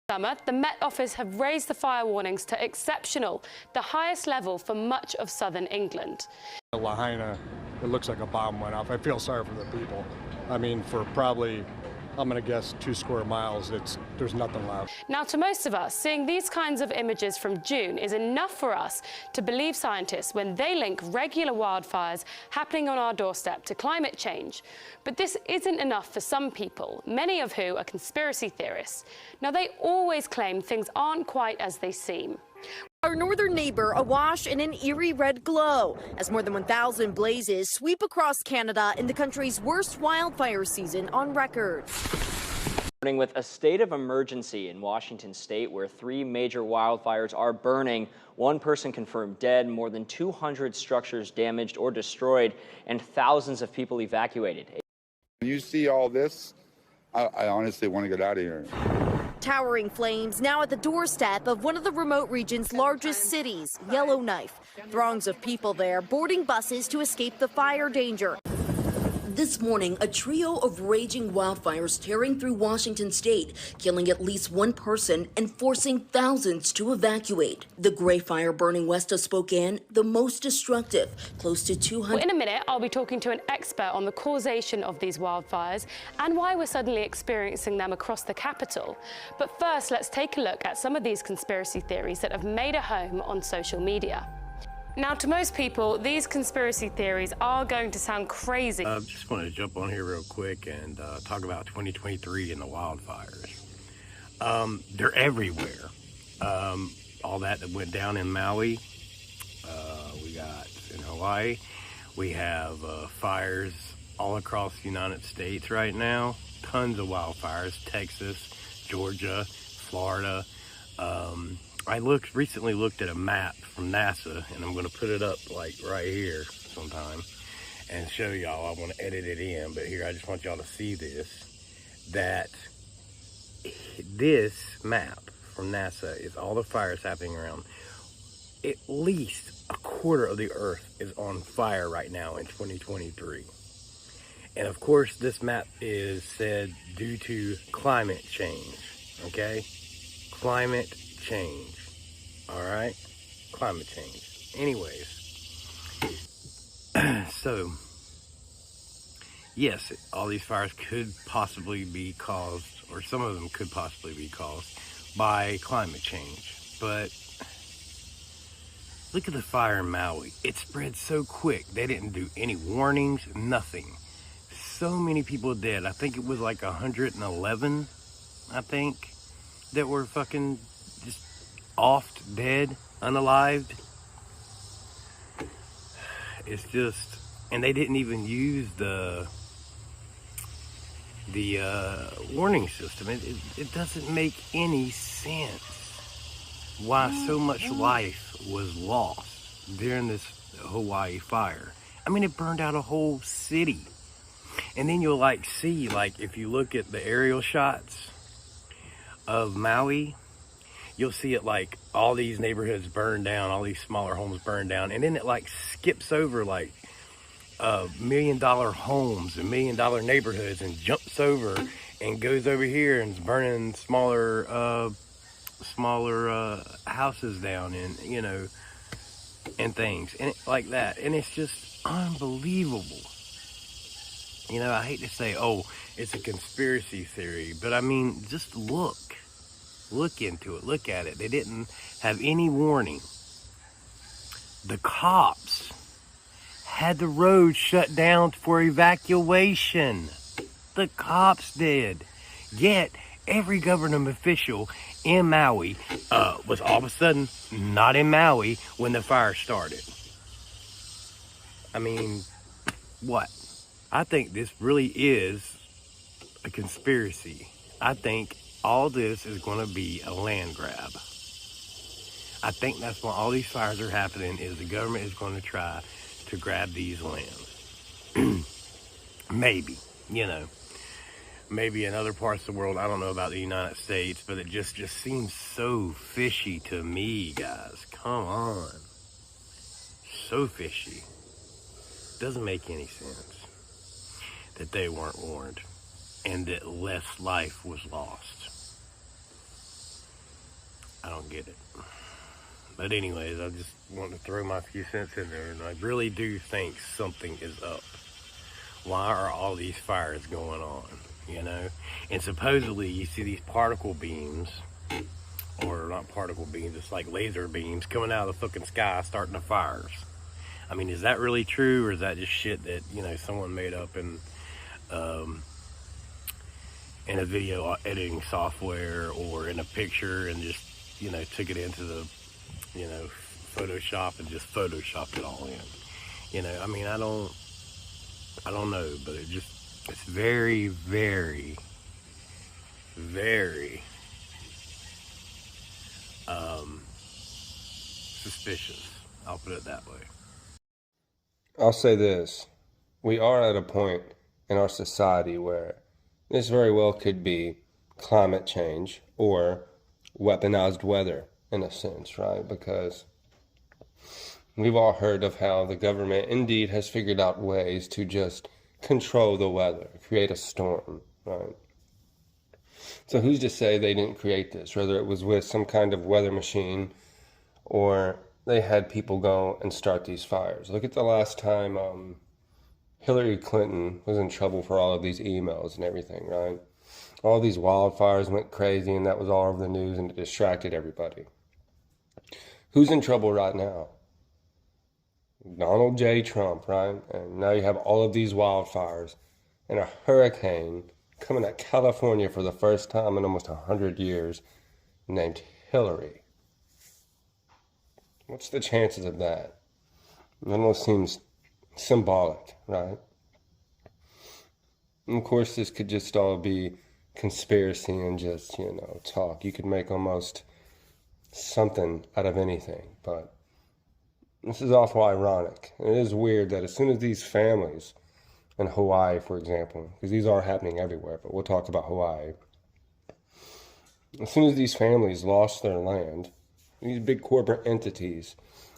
Summer, the Met Office have raised the fire warnings to exceptional, the highest level for much of southern England. Lahaina, it looks like a bomb went off. I feel sorry for the people. I mean, for probably, I'm going to guess 2 square miles, there's nothing left. Now, to most of us, seeing these kinds of images from June is enough for us to believe scientists when they link regular wildfires happening on our doorstep to climate change. But this isn't enough for some people, many of who are conspiracy theorists. Now, they always claim things aren't quite as they seem. Our northern neighbor awash in an eerie red glow as more than 1,000 blazes sweep across Canada in the country's worst wildfire season on record. With a state of emergency in Washington state where 3 major wildfires are burning, 1 person confirmed dead, more than 200 structures damaged or destroyed, and thousands of people evacuated. When you see all this, I honestly want to get out of here. Towering flames now at the doorstep of one of the remote region's largest cities, Yellowknife. Throngs of people there boarding buses to escape the fire danger. This morning, a trio of raging wildfires tearing through Washington state, killing at least 1 person and forcing thousands to evacuate. The gray fire burning west of Spokane, the most destructive, close to 200. Well, in a minute, I'll be talking to an expert on the causation of these wildfires and why we're suddenly experiencing them across the capital. But first, let's take a look at some of these conspiracy theories that have made a home on social media. Now, to most people, these conspiracy theories are going to sound crazy. I just want to jump on here real quick and talk about 2023 and the wildfires. They're everywhere. All that went down in Maui. We got in Hawaii. We have fires all across the United States right now. Tons of wildfires. Texas, Georgia, Florida. I recently looked at a map from NASA, and I'm going to put it up like right here sometime and show y'all. I want to edit it in, but here I just want y'all to see this, that this map from NASA is all the fires happening around. At least a quarter of the earth is on fire right now in 2023. And of course, this map is said due to climate change, okay? Climate change. All right, climate change. Anyways, so yes, all these fires could possibly be caused, or some of them could possibly be caused by climate change. But look at the fire in Maui. It spread so quick. They didn't do any warnings, nothing. So many people dead. I think it was like 111, I think, that were fucking just off, dead, unalived. It's just, and they didn't even use the warning system. It doesn't make any sense why so much life was lost during this Hawaii fire. I mean, it burned out a whole city. And then you'll see, if you look at the aerial shots of Maui, you'll see it all these neighborhoods burned down, all these smaller homes burned down, and then it skips over $1 million homes and $1 million neighborhoods and jumps over and goes over here and is burning smaller houses down and and things and like that. And it's just unbelievable. I hate to say, oh, it's a conspiracy theory, but I mean, just look into it, look at it. They didn't have any warning. The cops had the road shut down for evacuation. The cops did. Yet every government official in Maui was all of a sudden not in Maui when the fire started. I mean, what? I think this really is a conspiracy. I think all this is going to be a land grab. I think that's why all these fires are happening, is the government is going to try to grab these lands. Maybe, maybe in other parts of the world. I don't know about the United States, but it just seems so fishy to me, guys. Come on. So fishy. Doesn't make any sense that they weren't warned and that less life was lost. I don't get it. But anyways, I just want to throw my few cents in there, and I really do think something is up. Why are all these fires going on, you know? And supposedly you see these particle beams, or not particle beams, it's like laser beams coming out of the fucking sky starting the fires. I mean, is that really true, or is that just shit that, you know, someone made up in a video editing software or in a picture and just, you know, took it into the, you know, Photoshop and just Photoshopped it all in? You know, I mean, I don't know, but it's very, very, very suspicious. I'll put it that way. I'll say this. We are at a point in our society where this very well could be climate change or weaponized weather in a sense, right? Because we've all heard of how the government indeed has figured out ways to just control the weather, create a storm, right? So who's to say they didn't create this, whether it was with some kind of weather machine or they had people go and start these fires. Look at the last time Hillary Clinton was in trouble for all of these emails and everything, right? All these wildfires went crazy and that was all over the news and it distracted everybody. Who's in trouble right now? Donald J. Trump, right? And now you have all of these wildfires and a hurricane coming at California for the first time in almost 100 years named Hillary. What's the chances of that? It almost seems symbolic, right? And of course, this could just all be conspiracy and just, you know, talk. You could make almost something out of anything, but this is awful ironic. And it is weird that as soon as these families in Hawaii, for example, because these are happening everywhere, but we'll talk about Hawaii. As soon as these families lost their land, these big corporate entities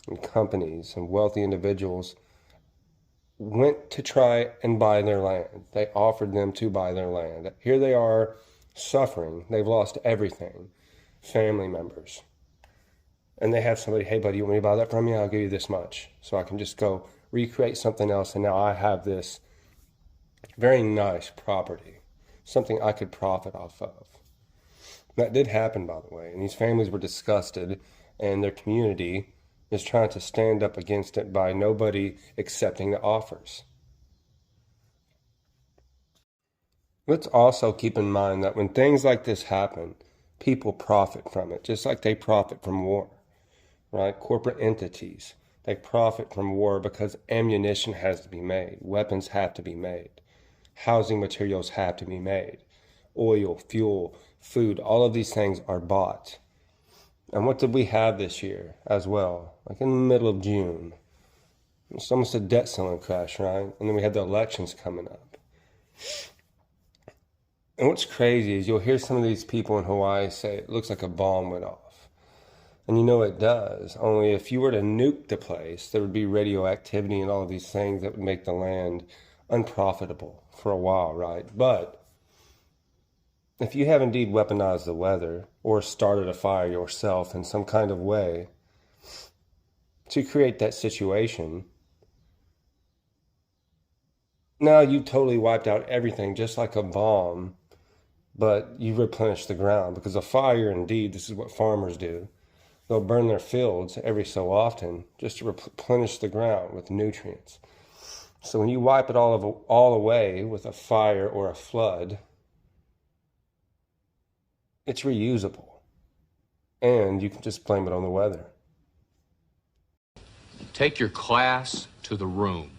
and companies and wealthy individuals went to try and buy their land. They offered them to buy their land. Here they are suffering. They've lost everything. Family members. And they have somebody, hey buddy, you want me to buy that from you? I'll give you this much. So I can just go recreate something else. And now I have this very nice property. Something I could profit off of. That did happen, by the way. And these families were disgusted. And their community is trying to stand up against it by nobody accepting the offers. Let's also keep in mind that when things like this happen, people profit from it, just like they profit from war, right? Corporate entities, they profit from war because ammunition has to be made, weapons have to be made, housing materials have to be made, oil, fuel, food, all of these things are bought. And what did we have this year as well? Like in the middle of June. It's almost a debt ceiling crash, right? And then we had the elections coming up. And what's crazy is you'll hear some of these people in Hawaii say it looks like a bomb went off. And you know it does. Only if you were to nuke the place, there would be radioactivity and all of these things that would make the land unprofitable for a while, right? But if you have indeed weaponized the weather or started a fire yourself in some kind of way to create that situation, now you totally wiped out everything just like a bomb, but you replenish the ground because a fire, indeed, this is what farmers do. They'll burn their fields every so often just to replenish the ground with nutrients. So when you wipe it all away with a fire or a flood, it's reusable, and you can just blame it on the weather. Take your class to the room.